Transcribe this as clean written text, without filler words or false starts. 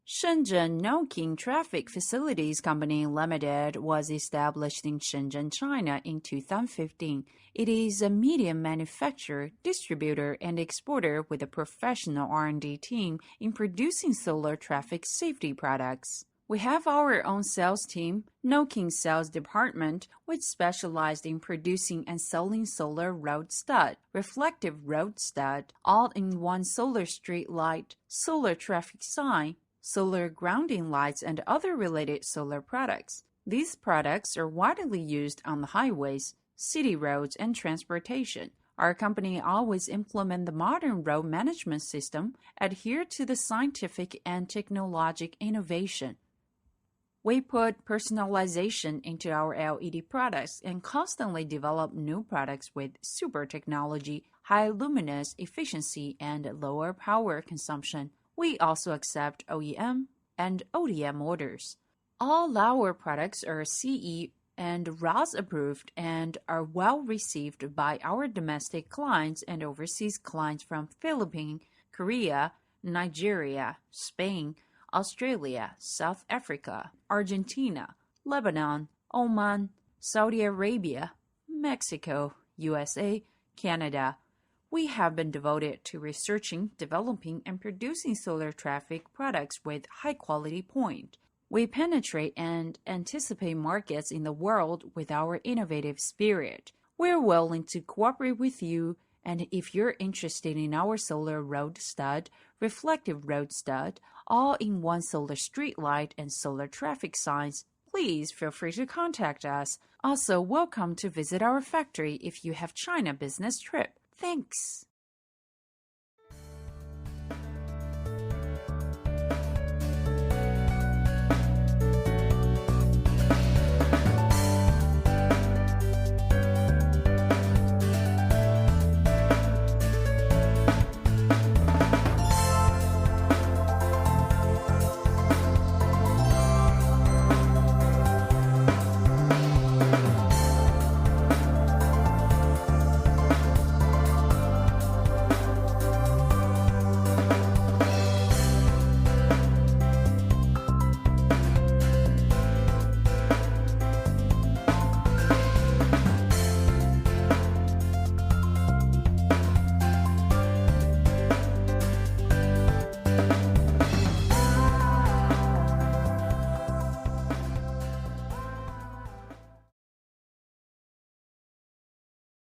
Shenzhen NOKIN Traffic Facilities Company Limited was established in Shenzhen, China in 2015. It is a medium manufacturer, distributor, and exporter with a professional R&D team in producing solar traffic safety products. We have our own sales team, NOKIN Sales Department, which specialized in producing and selling solar road stud, reflective road stud, all-in-one solar street light, solar traffic sign, solar grounding lights, and other related solar products. These products are widely used on the highways, city roads, and transportation. Our company always implement the modern road management system, adhere to the scientific and technological innovation. We put personalization into our LED products and constantly develop new products with super technology, high luminous efficiency, and lower power consumption. We also accept OEM and ODM orders. All our products are CE and RoHS approved and are well received by our domestic clients and overseas clients from Philippines, Korea, Nigeria, Spain, Australia, South Africa, Argentina, Lebanon, Oman, Saudi Arabia, Mexico, USA, Canada. We have been devoted to researching, developing, and producing solar traffic products with high-quality point. We penetrate and anticipate markets in the world with our innovative spirit. We're willing to cooperate with you, and if you're interested in our solar road stud, reflective road stud, all-in-one solar street light, and solar traffic signs, please feel free to contact us. Also, welcome to visit our factory if you have China business trip. Thanks.